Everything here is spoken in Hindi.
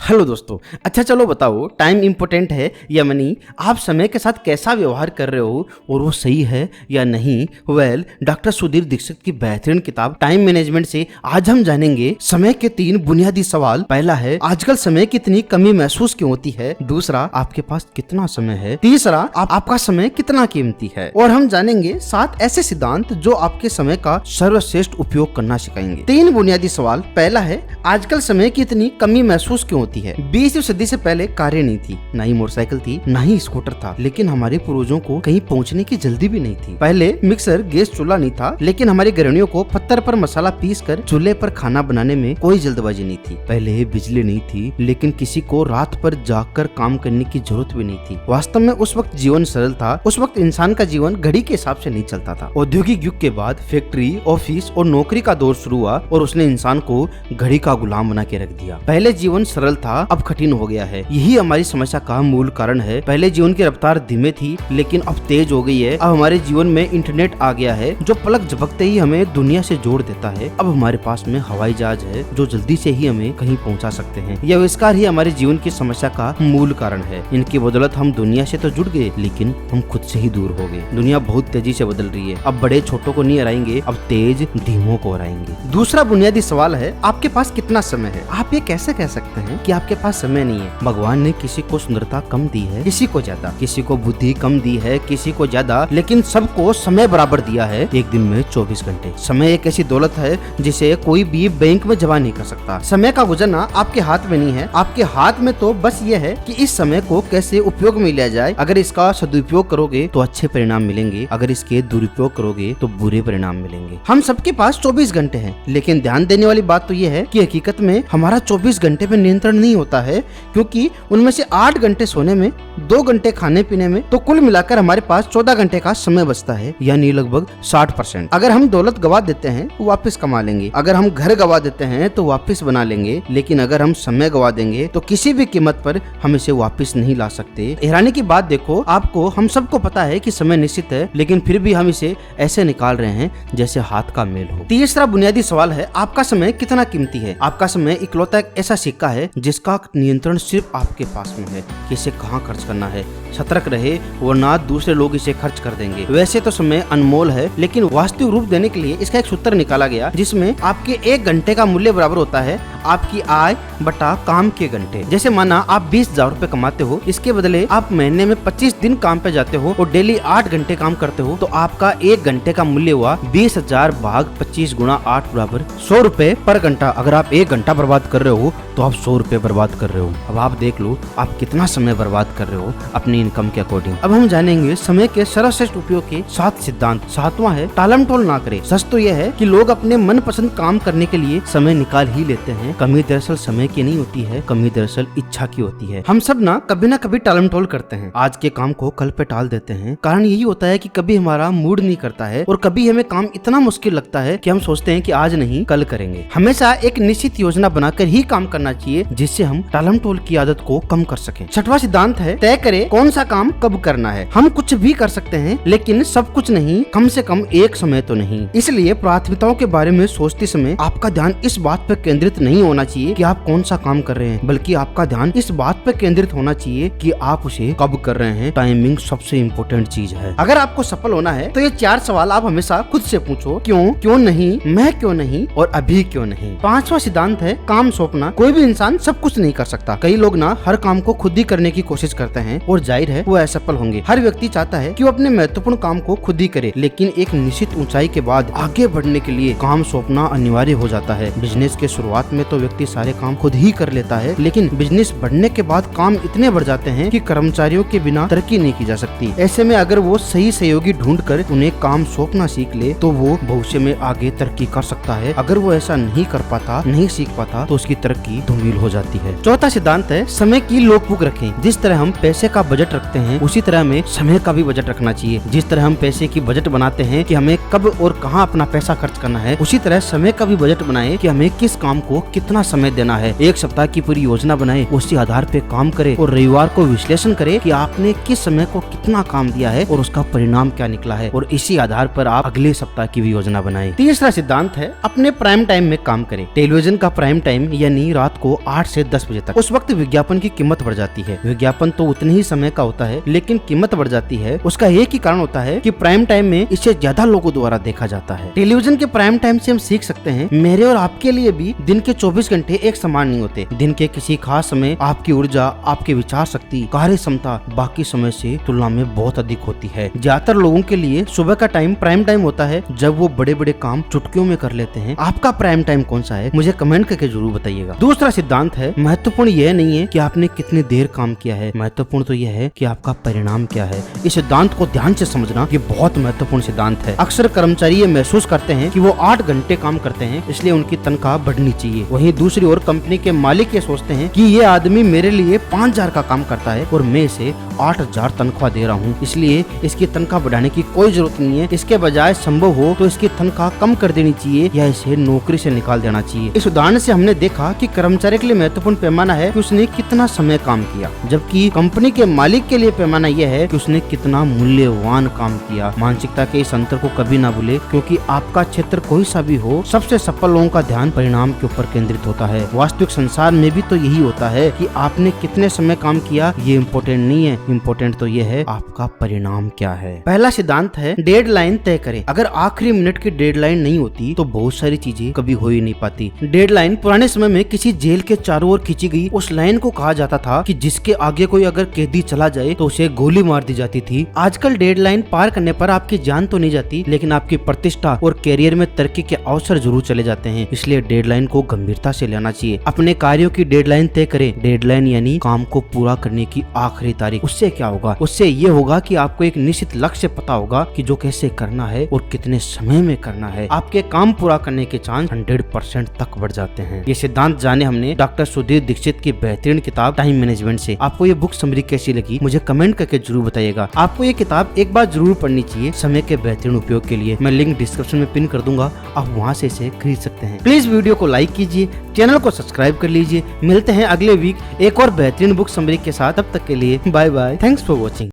हेलो दोस्तों, अच्छा चलो बताओ, टाइम इम्पोर्टेंट है या मनी? आप समय के साथ कैसा व्यवहार कर रहे हो और वो सही है या नहीं? डॉक्टर सुधीर दीक्षित की बेहतरीन किताब टाइम मैनेजमेंट से आज हम जानेंगे समय के 3 बुनियादी सवाल। पहला है, आजकल समय की इतनी कमी महसूस क्यों होती है? दूसरा, आपके पास कितना समय है? तीसरा, आपका समय कितना कीमती है? और हम जानेंगे 7 ऐसे सिद्धांत जो आपके समय का सर्वश्रेष्ठ उपयोग करना सिखाएंगे। 3 बुनियादी सवाल। पहला है, आजकल समय की इतनी कमी महसूस क्यों होती है? 20वीं सदी से पहले कारें नहीं थी, ना ही मोटरसाइकिल थी, ना ही स्कूटर था, लेकिन हमारे पूर्वजों को कहीं पहुंचने की जल्दी भी नहीं थी। पहले मिक्सर, गैस चूल्हा नहीं था, लेकिन हमारी गृहिणियों को पत्थर पर मसाला पीस कर चूल्हे पर खाना बनाने में कोई जल्दबाजी नहीं थी। पहले बिजली नहीं थी, लेकिन किसी को रात पर जागकर काम करने की जरूरत भी नहीं थी। वास्तव में उस वक्त जीवन सरल था। उस वक्त इंसान का जीवन घड़ी के हिसाब से नहीं चलता था। औद्योगिक युग के बाद फैक्ट्री, ऑफिस और नौकरी का दौर शुरू हुआ और उसने इंसान को घड़ी का गुलाम बना के रख दिया। पहले जीवन सरल था, अब कठिन हो गया है। यही हमारी समस्या का मूल कारण है। पहले जीवन की रफ्तार धीमे थी, लेकिन अब तेज हो गई है। अब हमारे जीवन में इंटरनेट आ गया है, जो पलक झपकते ही हमें दुनिया से जोड़ देता है। अब हमारे पास में हवाई जहाज है, जो जल्दी से ही हमें कहीं पहुंचा सकते हैं। यह आविष्कार ही हमारे जीवन की समस्या का मूल कारण है। इनकी बदौलत हम दुनिया से तो जुड़ गए, लेकिन हम खुद से ही दूर हो गए। दुनिया बहुत तेजी से बदल रही है। अब बड़े छोटों को नहीं हराएंगे, अब तेज धीमों को हराएंगे। दूसरा बुनियादी सवाल है, आपके पास कितना समय है? आप ये कैसे कह सकते हैं कि आपके पास समय नहीं है? भगवान ने किसी को सुंदरता कम दी है, किसी को ज्यादा, किसी को बुद्धि कम दी है, किसी को ज्यादा, लेकिन सबको समय बराबर दिया है। एक दिन में 24 घंटे। समय एक ऐसी दौलत है जिसे कोई भी बैंक में जमा नहीं कर सकता। समय का गुजरना आपके हाथ में नहीं है। आपके हाथ में तो बस ये है कि इस समय को कैसे उपयोग में लिया जाए। अगर इसका सदुपयोग करोगे तो अच्छे परिणाम मिलेंगे, अगर इसके दुरुपयोग करोगे तो बुरे परिणाम मिलेंगे। हम सबके पास 24 घंटे हैं, लेकिन ध्यान देने वाली बात तो ये है कि हकीकत में हमारा 24 घंटे पे नियंत्रण नहीं होता है, क्योंकि उनमें से 8 घंटे सोने में, 2 घंटे खाने पीने में, तो कुल मिलाकर हमारे पास 14 घंटे का समय बचता है, यानी लगभग 60%। अगर हम दौलत गवा देते हैं तो वापस कमा लेंगे, अगर हम घर गवा देते हैं तो वापस बना लेंगे, लेकिन अगर हम समय गवा देंगे तो किसी भी कीमत पर हम इसे वापस नहीं ला सकते। हैरानी की बात देखो, आपको, हम सबको पता है कि समय निश्चित है, लेकिन फिर भी हम इसे ऐसे निकाल रहे हैं जैसे हाथ का मेल हो। तीसरा बुनियादी सवाल है, आपका समय कितना कीमती है? आपका समय इकलौता एक ऐसा सिक्का है जिसका नियंत्रण सिर्फ आपके पास में है कि इसे कहाँ खर्च करना है। सतर्क रहे, वरना दूसरे लोग इसे खर्च कर देंगे। वैसे तो समय अनमोल है, लेकिन वास्तविक रूप देने के लिए इसका एक सूत्र निकाला गया, जिसमें आपके 1 घंटे का मूल्य बराबर होता है आपकी आय बटा काम के घंटे। जैसे माना आप 20,000 रुपए कमाते हो, इसके बदले आप महीने में 25 दिन काम पे जाते हो और डेली 8 घंटे काम करते हो, तो आपका 1 घंटे का मूल्य हुआ 20,000 भाग 25 गुणा 8 बराबर 100 रुपए पर घंटा। अगर आप 1 घंटा बर्बाद कर रहे हो तो आप 100 रुपए बर्बाद कर रहे हो। अब आप देख लो आप कितना समय बर्बाद कर रहे हो अपनी इनकम के अकॉर्डिंग। अब हम जानेंगे समय के सर्वश्रेष्ठ उपयोग के 7 सिद्धांत। 7वां है, टालम टोल ना करें। सच तो यह है कि लोग अपने मनपसंद काम करने के लिए समय निकाल ही लेते हैं। कमी दरअसल समय की नहीं होती है, कमी दरअसल इच्छा की होती है। हम सब ना कभी टालम टोल करते हैं, आज के काम को कल पे टाल देते हैं। कारण यही होता है कि कभी हमारा मूड नहीं करता है और कभी हमें काम इतना मुश्किल लगता है कि हम सोचते हैं कि आज नहीं कल करेंगे। हमेशा एक निश्चित योजना बनाकर ही काम करना चाहिए, जिससे हम टालम टोल की आदत को कम कर सकें। 6वां सिद्धांत है, तय करें कौन सा काम कब करना है। हम कुछ भी कर सकते हैं, लेकिन सब कुछ नहीं, कम से कम एक समय तो नहीं। इसलिए प्राथमिकताओं के बारे में सोचते समय आपका ध्यान इस बात पर केंद्रित नहीं होना चाहिए कि आप कौन सा काम कर रहे हैं, बल्कि आपका ध्यान इस बात पर केंद्रित होना चाहिए कि आप उसे कब कर रहे हैं। टाइमिंग सबसे इम्पोर्टेंट चीज है। अगर आपको सफल होना है तो ये 4 सवाल आप हमेशा खुद से पूछो, क्यों, क्यों नहीं, मैं क्यों नहीं और अभी क्यों नहीं। 5वां सिद्धांत है, काम सौंपना। कोई भी इंसान सब कुछ नहीं कर सकता। कई लोग ना हर काम को खुद ही करने की कोशिश करते हैं और जाहिर है वो असफल होंगे। हर व्यक्ति चाहता है कि वो अपने महत्वपूर्ण काम को खुद ही करे, लेकिन एक निश्चित ऊंचाई के बाद आगे बढ़ने के लिए काम सौंपना अनिवार्य हो जाता है। बिजनेस के शुरुआत में तो व्यक्ति सारे काम खुद ही कर लेता है, लेकिन बिजनेस बढ़ने के बाद काम इतने बढ़ जाते हैं कि कर्मचारियों के बिना तरक्की नहीं की जा सकती। ऐसे में अगर वो सही सहयोगी ढूंढकर उन्हें काम सौंपना सीख ले तो वो भविष्य में आगे तरक्की कर सकता है। अगर वो ऐसा नहीं कर पाता, नहीं सीख पाता, तो उसकी तरक्की धूमिल हो जाती है। 4था सिद्धांत है, समय की लॉगबुक रखें। जिस तरह हम पैसे का बजट रखते हैं, उसी तरह हमें समय का भी बजट रखना चाहिए। जिस तरह हम पैसे की बजट बनाते हैं कि हमें कब और कहां अपना पैसा खर्च करना है, उसी तरह समय का भी बजट बनाए कि हमें किस काम को कितना समय देना है। एक सप्ताह की पूरी योजना बनाए, उसी आधार पे काम करे और रविवार को विश्लेषण करे कि आपने किस समय को कितना काम दिया है और उसका परिणाम क्या निकला है, और इसी आधार पर आप अगले सप्ताह की भी योजना बनाए। तीसरा सिद्धांत है, अपने प्राइम टाइम में काम करें। टेलीविजन का प्राइम टाइम यानी रात को 8 से 10 बजे तक। उस वक्त विज्ञापन की कीमत बढ़ जाती है। विज्ञापन तो उतने ही समय का होता है, लेकिन कीमत बढ़ जाती है। उसका एक ही कारण होता है कि प्राइम टाइम में इसे ज्यादा लोगों द्वारा देखा जाता है। टेलीविजन के प्राइम टाइम से हम सीख सकते हैं, मेरे और आपके लिए भी दिन के 24 घंटे एक समान नहीं होते। दिन के किसी खास समय आपकी ऊर्जा, आपकी विचार शक्ति, कार्य क्षमता बाकी समय से तुलना में बहुत अधिक होती है। ज्यादातर लोगों के लिए सुबह का टाइम प्राइम टाइम होता है, जब वो बड़े बड़े काम चुटकियों में कर लेते हैं। आपका प्राइम टाइम कौन सा है, मुझे कमेंट करके जरूर बताइएगा। दूसरा सिद्धांत है, महत्वपूर्ण यह नहीं है कि आपने कितनी देर काम किया है, महत्वपूर्ण तो यह है कि आपका परिणाम क्या है। इस सिद्धांत को ध्यान से समझना, ये बहुत महत्वपूर्ण सिद्धांत है। अक्सर कर्मचारी ये महसूस करते हैं कि वो 8 घंटे काम करते हैं, इसलिए उनकी तनख्वाह बढ़नी चाहिए। वहीं दूसरी ओर कंपनी के मालिक ये सोचते हैं कि ये आदमी मेरे लिए 5000 का काम करता है और मैं इसे 8000 तनख्वाह दे रहा हूँ, इसलिए इसकी तनख्वाह बढ़ाने की कोई जरूरत नहीं है। इसके बजाय संभव हो तो इसकी तनख्वाह कम कर देनी चाहिए या इसे नौकरी से निकाल देना चाहिए। इस उदाहरण से हमने देखा कि कर्मचारी के लिए महत्वपूर्ण पैमाना है कि उसने कितना समय काम किया, जबकि कंपनी के मालिक के लिए पैमाना यह है कि उसने कितना मूल्यवान काम किया। मानसिकता के इस अंतर को कभी ना भूले, क्योंकि आपका क्षेत्र कोई सा भी हो, सबसे सफल लोगों का ध्यान परिणाम के ऊपर केंद्रित होता है। वास्तविक संसार में भी तो यही होता है कि आपने कितने समय काम किया ये इम्पोर्टेंट नहीं है, इम्पोर्टेंट तो ये है आपका परिणाम क्या है। पहला सिद्धांत है, डेडलाइन तय करें। अगर आखिरी मिनट की डेडलाइन नहीं होती तो बहुत सारी चीजें कभी हो ही नहीं पाती। डेडलाइन पुराने समय में किसी जेल के चारों ओर खींची गई उस लाइन को कहा जाता था कि जिसके आगे कोई अगर कैदी चला जाए तो उसे गोली मार दी जाती थी। आजकल डेडलाइन पार करने पर आपकी जान तो नहीं जाती, लेकिन आपकी प्रतिष्ठा और कैरियर में तरक्की के अवसर जरूर चले जाते हैं। इसलिए डेडलाइन को गंभीरता से लेना चाहिए। अपने कार्यों की डेडलाइन तय करें। डेडलाइन यानी काम को पूरा करने की आखिरी तारीख। उससे क्या होगा? उससे ये होगा कि आपको एक निश्चित लक्ष्य पता होगा कि जो कैसे करना है और कितने समय में करना है। आपके काम पूरा करने के चांस 100% तक बढ़ जाते हैं। ये सिद्धांत जाने हमने डॉक्टर सुधीर दीक्षित की बेहतरीन किताब टाइम मैनेजमेंट से। आपको ये बुक समरी कैसी लगी मुझे कमेंट करके जरूर बताइएगा। आपको ये किताब एक बार जरूर पढ़नी चाहिए समय के बेहतरीन उपयोग के लिए। मैं लिंक डिस्क्रिप्शन में पिन कर दूंगा, आप वहाँ से इसे खरीद सकते हैं। प्लीज वीडियो को लाइक कीजिए, चैनल को सब्सक्राइब कर लीजिए। मिलते हैं अगले वीक एक और बेहतरीन बुक समरी के साथ। तब तक के लिए bye bye. Thanks for watching.